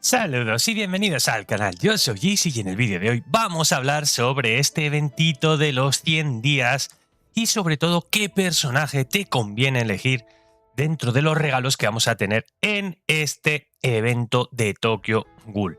Saludos y bienvenidos al canal, yo soy Easy y en el vídeo de hoy vamos a hablar sobre este eventito de los 100 días y sobre todo qué personaje te conviene elegir dentro de los regalos que vamos a tener en este evento de Tokyo Ghoul.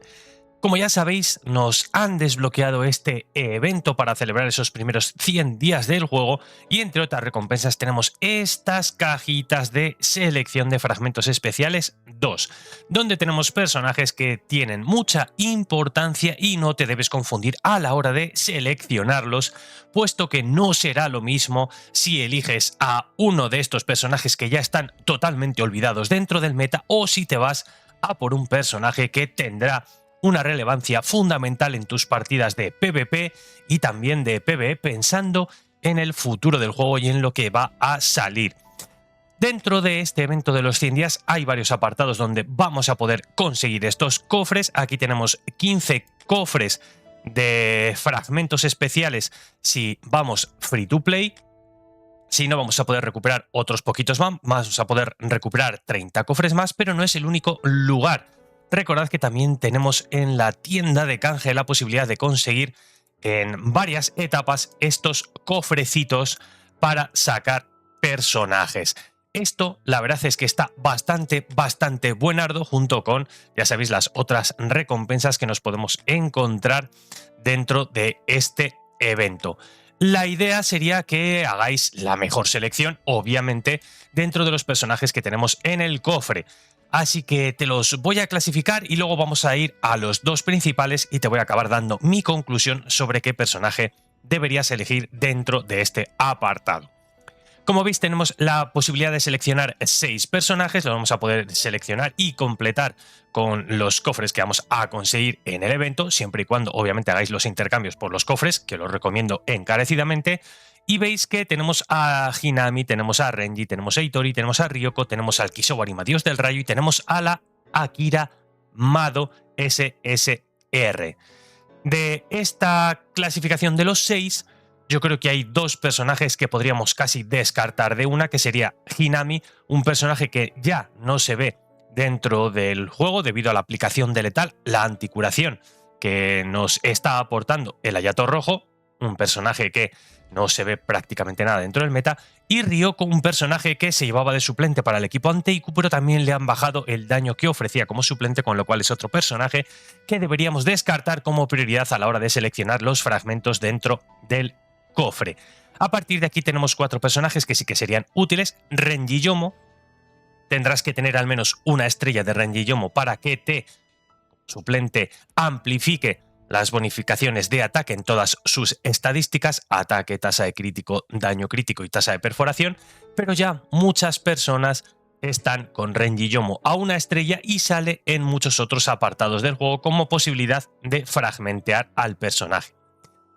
Como ya sabéis, nos han desbloqueado este evento para celebrar esos primeros 100 días del juego y entre otras recompensas tenemos estas cajitas de selección de fragmentos especiales 2, donde tenemos personajes que tienen mucha importancia y no te debes confundir a la hora de seleccionarlos, puesto que no será lo mismo si eliges a uno de estos personajes que ya están totalmente olvidados dentro del meta o si te vas a por un personaje que tendrá una relevancia fundamental en tus partidas de PvP y también de PvE, pensando en el futuro del juego y en lo que va a salir. Dentro de este evento de los 100 días hay varios apartados donde vamos a poder conseguir estos cofres. Aquí tenemos 15 cofres de fragmentos especiales si vamos free to play. Si no, vamos a poder recuperar otros poquitos más, vamos a poder recuperar 30 cofres más, pero no es el único lugar. Recordad que también tenemos en la tienda de canje la posibilidad de conseguir en varias etapas estos cofrecitos para sacar personajes. Esto, la verdad es que está bastante buenardo junto con, ya sabéis, las otras recompensas que nos podemos encontrar dentro de este evento. La idea sería que hagáis la mejor selección, obviamente, dentro de los personajes que tenemos en el cofre. Así que te los voy a clasificar y luego vamos a ir a los dos principales y te voy a acabar dando mi conclusión sobre qué personaje deberías elegir dentro de este apartado. Como veis, tenemos la posibilidad de seleccionar 6 personajes, los vamos a poder seleccionar y completar con los cofres que vamos a conseguir en el evento, siempre y cuando obviamente hagáis los intercambios por los cofres, que los recomiendo encarecidamente. Y veis que tenemos a Hinami, tenemos a Renji, tenemos a Itori, tenemos a Ryoko, tenemos al Kisowarima, Dios del Rayo, y tenemos a la Akira Mado SSR. De esta clasificación de los 6, yo creo que hay 2 personajes que podríamos casi descartar de una, que sería Hinami, un personaje que ya no se ve dentro del juego debido a la aplicación de letal, la anticuración que nos está aportando el Hayato Rojo, un personaje que no se ve prácticamente nada dentro del meta, y Ryoko, un personaje que se llevaba de suplente para el equipo ante Iku, pero también le han bajado el daño que ofrecía como suplente, con lo cual es otro personaje que deberíamos descartar como prioridad a la hora de seleccionar los fragmentos dentro del cofre. A partir de aquí tenemos 4 personajes que sí que serían útiles. Renji Yomo, tendrás que tener al menos una estrella de Renji Yomo para que te suplente amplifique las bonificaciones de ataque en todas sus estadísticas, ataque, tasa de crítico, daño crítico y tasa de perforación, pero ya muchas personas están con Renji Yomo a una estrella y sale en muchos otros apartados del juego como posibilidad de fragmentear al personaje.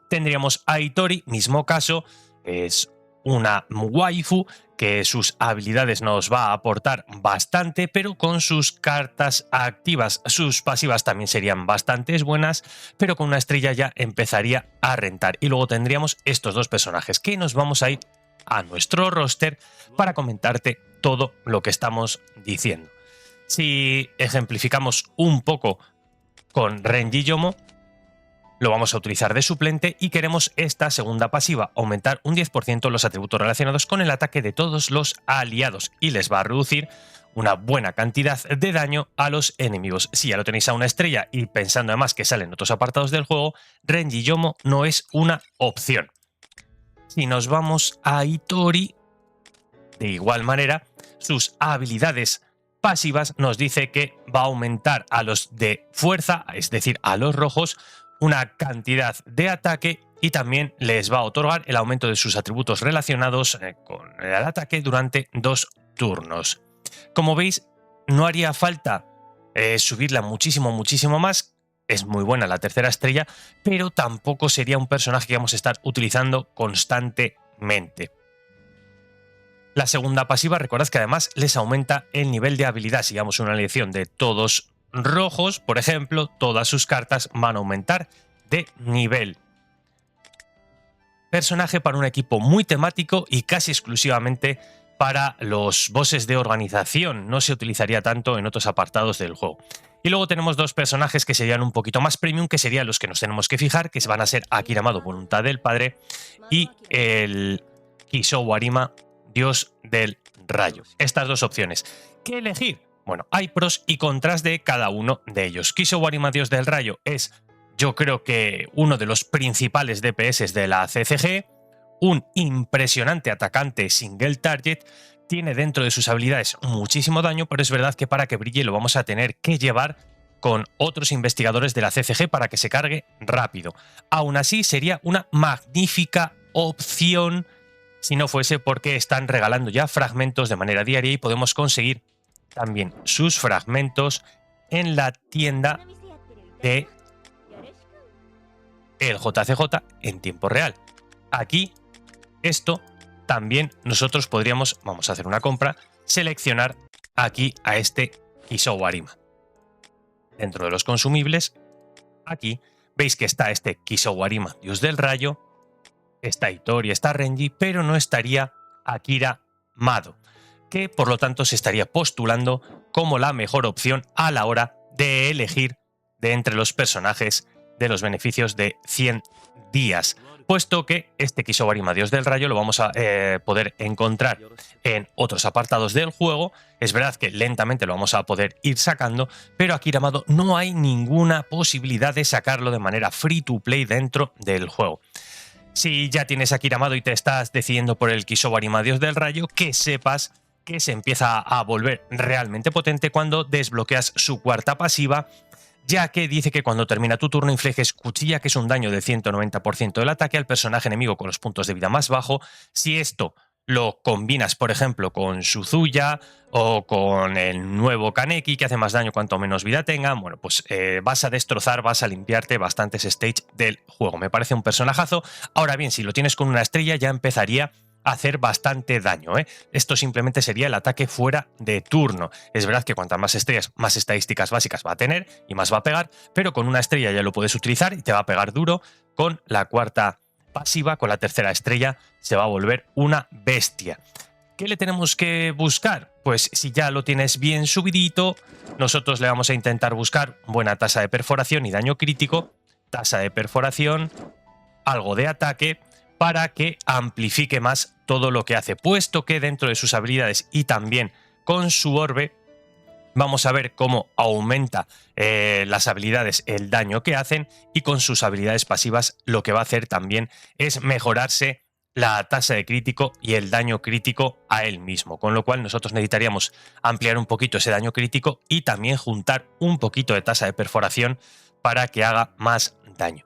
Tendríamos a Itori, mismo caso, es una waifu que sus habilidades nos va a aportar bastante, pero con sus cartas activas. Sus pasivas también serían bastante buenas, pero con una estrella ya empezaría a rentar. Y luego tendríamos estos 2 personajes que nos vamos a ir a nuestro roster para comentarte todo lo que estamos diciendo. Si ejemplificamos un poco con Renji Yomo, lo vamos a utilizar de suplente y queremos esta segunda pasiva, aumentar un 10% los atributos relacionados con el ataque de todos los aliados y les va a reducir una buena cantidad de daño a los enemigos. Si ya lo tenéis a una estrella y pensando además que salen otros apartados del juego, Renji Yomo no es una opción. Si nos vamos a Itori, de igual manera, sus habilidades pasivas nos dice que va a aumentar a los de fuerza, es decir, a los rojos, una cantidad de ataque y también les va a otorgar el aumento de sus atributos relacionados con el ataque durante 2 turnos. Como veis, no haría falta subirla muchísimo más. Es muy buena la tercera estrella, pero tampoco sería un personaje que vamos a estar utilizando constantemente. La segunda pasiva, recordad que además les aumenta el nivel de habilidad. Si damos una elección de todos rojos, por ejemplo, todas sus cartas van a aumentar de nivel. Personaje para un equipo muy temático y casi exclusivamente para los bosses de organización, no se utilizaría tanto en otros apartados del juego. Y luego tenemos dos personajes que serían un poquito más premium, que serían los que nos tenemos que fijar, que van a ser Akira Amado, voluntad del padre, y el Kisou Arima, dios del rayo. Estas dos opciones. ¿Qué elegir? Bueno, hay pros y contras de cada uno de ellos. Kisou Arima, dios del rayo, es, yo creo que uno de los principales DPS de la CCG, un impresionante atacante single target, tiene dentro de sus habilidades muchísimo daño, pero es verdad que para que brille lo vamos a tener que llevar con otros investigadores de la CCG para que se cargue rápido. Aún así, sería una magnífica opción si no fuese porque están regalando ya fragmentos de manera diaria y podemos conseguir también sus fragmentos en la tienda de el JCJ en tiempo real. Aquí, esto también nosotros podríamos, vamos a hacer una compra, seleccionar aquí a este Kisou Arima. Dentro de los consumibles, aquí veis que está este Kisou Arima, dios del rayo, está Hitori, está Renji, pero no estaría Akira Amado, que por lo tanto se estaría postulando como la mejor opción a la hora de elegir de entre los personajes de los beneficios de 100 días, puesto que este Kisou Arima, dios del rayo, lo vamos a poder encontrar en otros apartados del juego. Es verdad que lentamente lo vamos a poder ir sacando, pero Akira Amado no hay ninguna posibilidad de sacarlo de manera free to play dentro del juego. Si ya tienes Akira Amado y te estás decidiendo por el Kisou Arima, dios del rayo, que sepas que se empieza a volver realmente potente cuando desbloqueas su cuarta pasiva, ya que dice que cuando termina tu turno infliges cuchilla, que es un daño de 190% del ataque al personaje enemigo con los puntos de vida más bajo. Si esto lo combinas, por ejemplo, con Suzuya o con el nuevo Kaneki, que hace más daño cuanto menos vida tenga, bueno, pues vas a destrozar, vas a limpiarte bastantes stage del juego. Me parece un personajazo. Ahora bien, si lo tienes con una estrella ya empezaría a hacer bastante daño, ¿eh? Esto simplemente sería el ataque fuera de turno. Es verdad que cuantas más estrellas, más estadísticas básicas va a tener y más va a pegar, pero con una estrella ya lo puedes utilizar y te va a pegar duro. Con la cuarta pasiva, con la tercera estrella, se va a volver una bestia. ¿Qué le tenemos que buscar? Pues si ya lo tienes bien subidito, nosotros le vamos a intentar buscar buena tasa de perforación y daño crítico, tasa de perforación, algo de ataque, para que amplifique más todo lo que hace, puesto que dentro de sus habilidades y también con su orbe vamos a ver cómo aumenta las habilidades, el daño que hacen, y con sus habilidades pasivas lo que va a hacer también es mejorarse la tasa de crítico y el daño crítico a él mismo, con lo cual nosotros necesitaríamos ampliar un poquito ese daño crítico y también juntar un poquito de tasa de perforación para que haga más daño.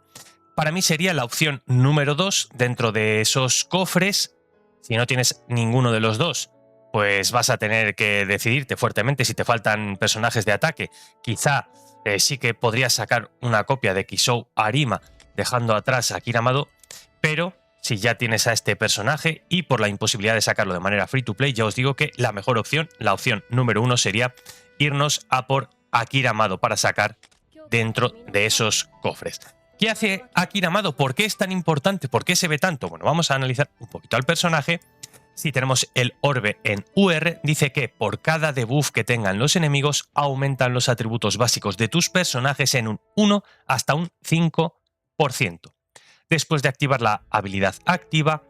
Para mí sería la opción número 2 dentro de esos cofres. Si no tienes ninguno de los dos, pues vas a tener que decidirte fuertemente si te faltan personajes de ataque. Quizá sí que podrías sacar una copia de Kisou Arima dejando atrás a Akira Amado, pero si ya tienes a este personaje y por la imposibilidad de sacarlo de manera free to play, ya os digo que la mejor opción, la opción número 1, sería irnos a por Akira Amado para sacar dentro de esos cofres. ¿Qué hace Akira Amado? ¿Por qué es tan importante? ¿Por qué se ve tanto? Bueno, vamos a analizar un poquito al personaje. Si tenemos el orbe en UR, dice que por cada debuff que tengan los enemigos, aumentan los atributos básicos de tus personajes en un 1 hasta un 5%. Después de activar la habilidad activa,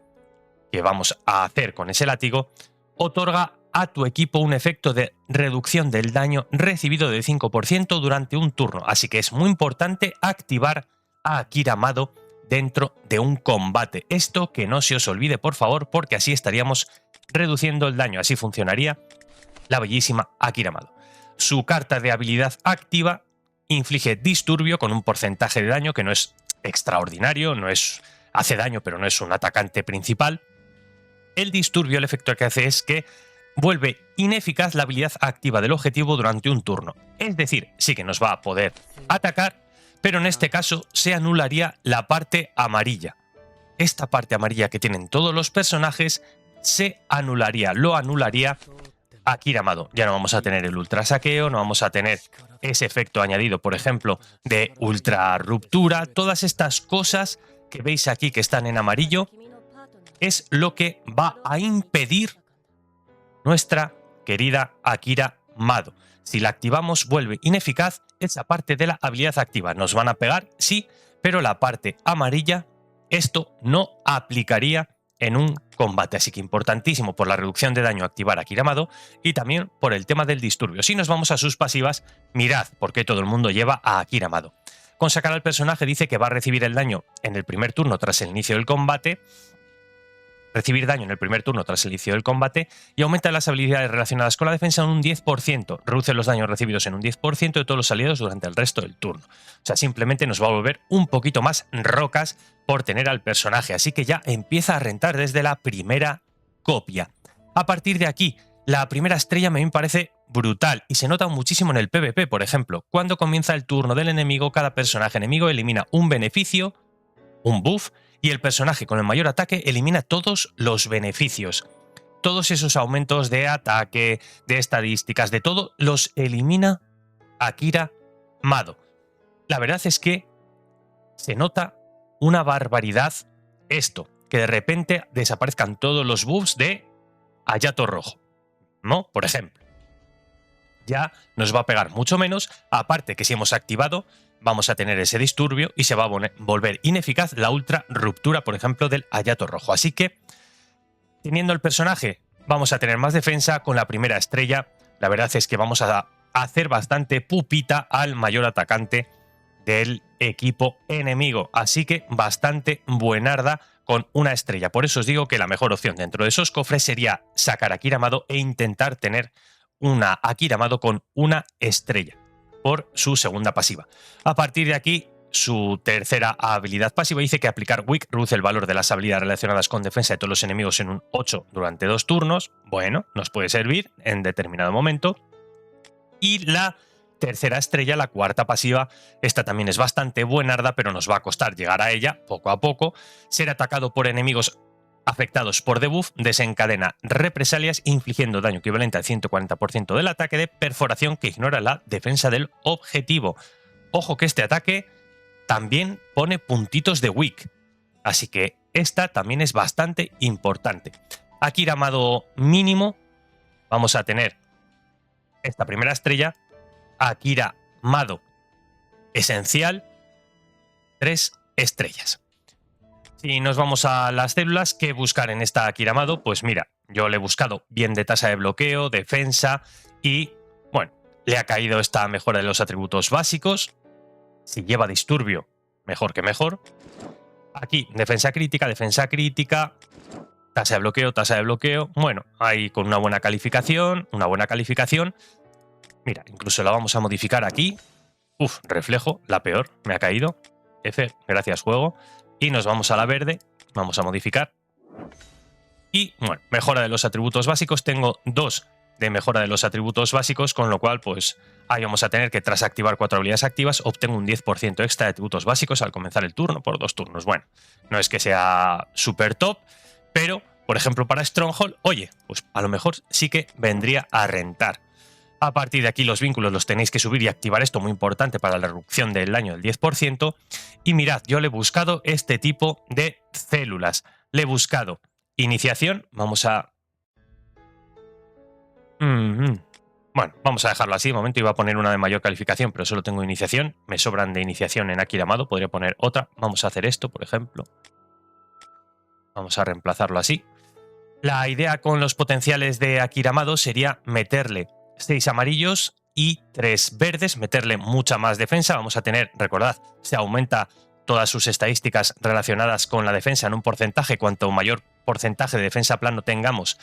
que vamos a hacer con ese látigo, otorga a tu equipo un efecto de reducción del daño recibido de 5% durante un turno. Así que es muy importante activar a Akira Amado dentro de un combate. Esto que no se os olvide, por favor, porque así estaríamos reduciendo el daño. Así funcionaría la bellísima Akira Amado. Su carta de habilidad activa inflige disturbio con un porcentaje de daño que no es extraordinario, hace daño, pero no es un atacante principal. El disturbio, el efecto que hace es que vuelve ineficaz la habilidad activa del objetivo durante un turno. Es decir, sí que nos va a poder atacar, pero en este caso se anularía la parte amarilla. Esta parte amarilla que tienen todos los personajes se anularía, lo anularía Akira Amado. Ya no vamos a tener el ultra saqueo, no vamos a tener ese efecto añadido, por ejemplo, de ultra ruptura. Todas estas cosas que veis aquí que están en amarillo es lo que va a impedir nuestra querida Akira Mado. Si la activamos vuelve ineficaz esa parte de la habilidad activa. Nos van a pegar, sí, pero la parte amarilla, esto no aplicaría en un combate. Así que importantísimo por la reducción de daño activar Akira Mado y también por el tema del disturbio. Si nos vamos a sus pasivas, mirad por qué todo el mundo lleva a Akira Mado. Con sacar al personaje dice que va a recibir el daño en el primer turno tras el inicio del combate, y aumenta las habilidades relacionadas con la defensa en un 10%, reduce los daños recibidos en un 10% de todos los aliados durante el resto del turno. O sea, simplemente nos va a volver un poquito más rocas por tener al personaje, así que ya empieza a rentar desde la primera copia. A partir de aquí, la primera estrella me parece brutal y se nota muchísimo en el PvP, por ejemplo. Cuando comienza el turno del enemigo, cada personaje enemigo elimina un beneficio, un buff, y el personaje con el mayor ataque elimina todos los beneficios. Todos esos aumentos de ataque, de estadísticas, de todo, los elimina Akira Mado. La verdad es que se nota una barbaridad esto, que de repente desaparezcan todos los buffs de Hayato Rojo, ¿no? Por ejemplo. Ya nos va a pegar mucho menos, aparte que si hemos activado vamos a tener ese disturbio y se va a volver ineficaz la ultra ruptura, por ejemplo, del Hayato Rojo. Así que, teniendo el personaje, vamos a tener más defensa con la primera estrella. La verdad es que vamos a hacer bastante pupita al mayor atacante del equipo enemigo. Así que bastante buenarda con una estrella. Por eso os digo que la mejor opción dentro de esos cofres sería sacar a Akira Mado e intentar tener una Akira Mado con una estrella por su segunda pasiva. A partir de aquí, su tercera habilidad pasiva dice que aplicar Weak reduce el valor de las habilidades relacionadas con defensa de todos los enemigos en un 8 durante 2 turnos. Bueno, nos puede servir en determinado momento. Y la tercera estrella, la cuarta pasiva, esta también es bastante buenarda, pero nos va a costar llegar a ella poco a poco. Ser atacado por enemigos afectados por debuff desencadena represalias infligiendo daño equivalente al 140% del ataque de perforación que ignora la defensa del objetivo. Ojo que este ataque también pone puntitos de weak, así que esta también es bastante importante. Akira Mado mínimo, vamos a tener esta primera estrella. Akira Mado esencial, 3 estrellas. Si nos vamos a las células, ¿qué buscar en esta Akira Mado? Pues mira, yo le he buscado bien de tasa de bloqueo, defensa y, bueno, le ha caído esta mejora de los atributos básicos. Si lleva disturbio, mejor que mejor. Aquí, defensa crítica, tasa de bloqueo. Bueno, ahí con una buena calificación. Mira, incluso la vamos a modificar aquí. Reflejo, la peor, me ha caído. F, gracias juego. Y nos vamos a la verde, vamos a modificar. Y bueno, mejora de los atributos básicos. Tengo 2 de mejora de los atributos básicos, con lo cual pues ahí vamos a tener que tras activar 4 habilidades activas obtengo un 10% extra de atributos básicos al comenzar el turno por 2 turnos. Bueno, no es que sea súper top, pero por ejemplo para Stronghold, oye, pues a lo mejor sí que vendría a rentar. A partir de aquí los vínculos los tenéis que subir y activar esto, muy importante para la reducción del daño del 10%. Y mirad, yo le he buscado este tipo de células. Le he buscado iniciación, vamos a... Bueno, vamos a dejarlo así, de momento iba a poner una de mayor calificación, pero solo tengo iniciación. Me sobran de iniciación en Akira Mado, podría poner otra. Vamos a hacer esto, por ejemplo. Vamos a reemplazarlo así. La idea con los potenciales de Akira Mado sería meterle 6 amarillos y 3 verdes, meterle mucha más defensa. Vamos a tener, recordad, se aumenta todas sus estadísticas relacionadas con la defensa en un porcentaje. Cuanto mayor porcentaje de defensa plano tengamos,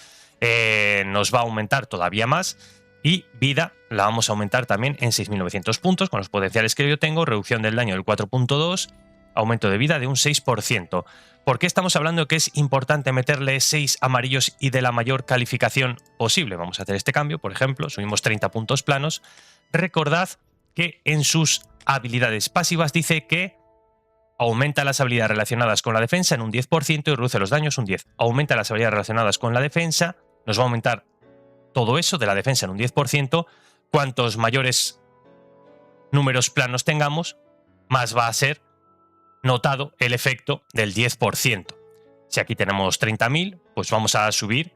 nos va a aumentar todavía más. Y vida la vamos a aumentar también en 6.900 puntos con los potenciales que yo tengo. Reducción del daño del 4.2, aumento de vida de un 6%. ¿Por qué estamos hablando que es importante meterle 6 amarillos y de la mayor calificación posible? Vamos a hacer este cambio, por ejemplo, subimos 30 puntos planos. Recordad que en sus habilidades pasivas dice que aumenta las habilidades relacionadas con la defensa en un 10% y reduce los daños un 10%. Aumenta las habilidades relacionadas con la defensa, nos va a aumentar todo eso de la defensa en un 10%. Cuantos mayores números planos tengamos, más va a ser notado el efecto del 10%. Si aquí tenemos 30.000, pues vamos a subir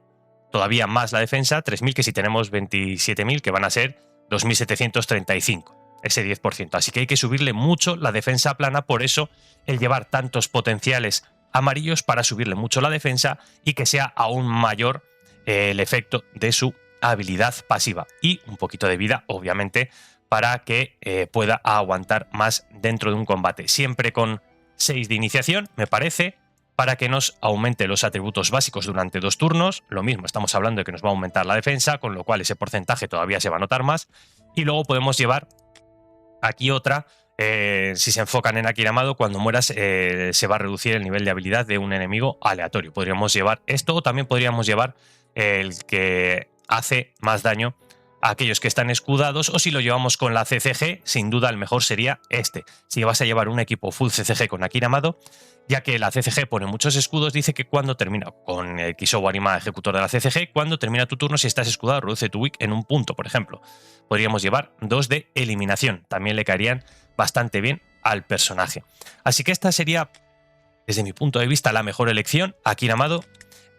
todavía más la defensa, 3.000, que si tenemos 27.000, que van a ser 2.735, ese 10%. Así que hay que subirle mucho la defensa plana, por eso el llevar tantos potenciales amarillos para subirle mucho la defensa y que sea aún mayor el efecto de su habilidad pasiva. Y un poquito de vida, obviamente, para que pueda aguantar más dentro de un combate. Siempre con 6 de iniciación, me parece, para que nos aumente los atributos básicos durante 2 turnos. Lo mismo, estamos hablando de que nos va a aumentar la defensa, con lo cual ese porcentaje todavía se va a notar más. Y luego podemos llevar aquí otra, si se enfocan en Akiramado, cuando mueras se va a reducir el nivel de habilidad de un enemigo aleatorio. Podríamos llevar esto, o también podríamos llevar el que hace más daño a aquellos que están escudados, o si lo llevamos con la CCG, sin duda el mejor sería este. Si vas a llevar un equipo full CCG con Akiramado, ya que la CCG pone muchos escudos, dice que cuando termina, con el Kisou Anima ejecutor de la CCG, cuando termina tu turno, si estás escudado, reduce tu wick en un punto, por ejemplo. Podríamos llevar 2 de eliminación, también le caerían bastante bien al personaje. Así que esta sería, desde mi punto de vista, la mejor elección, Akiramado,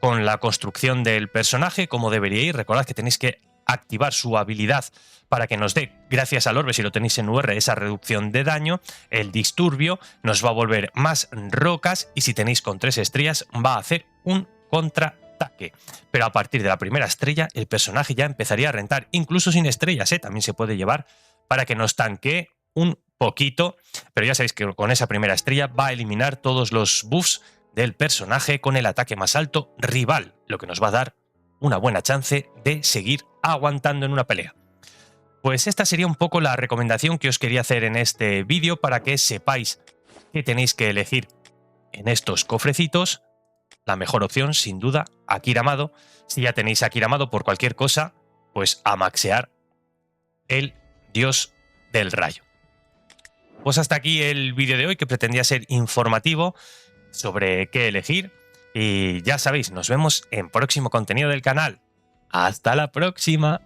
con la construcción del personaje, como debería ir. Recordad que tenéis que activar su habilidad para que nos dé, gracias al orbe, si lo tenéis en UR, esa reducción de daño. El disturbio nos va a volver más rocas, y si tenéis con 3 estrellas va a hacer un contraataque. Pero a partir de la primera estrella el personaje ya empezaría a rentar, incluso sin estrellas, también se puede llevar para que nos tanquee un poquito, pero ya sabéis que con esa primera estrella va a eliminar todos los buffs del personaje con el ataque más alto rival, lo que nos va a dar una buena chance de seguir aguantando en una pelea. Pues esta sería un poco la recomendación que os quería hacer en este vídeo, para que sepáis que tenéis que elegir en estos cofrecitos. La mejor opción, sin duda, Akiramado. Si ya tenéis Akiramado por cualquier cosa, pues a maxear el dios del rayo. Pues hasta aquí el vídeo de hoy, que pretendía ser informativo sobre qué elegir. Y ya sabéis, nos vemos en próximo contenido del canal. ¡Hasta la próxima!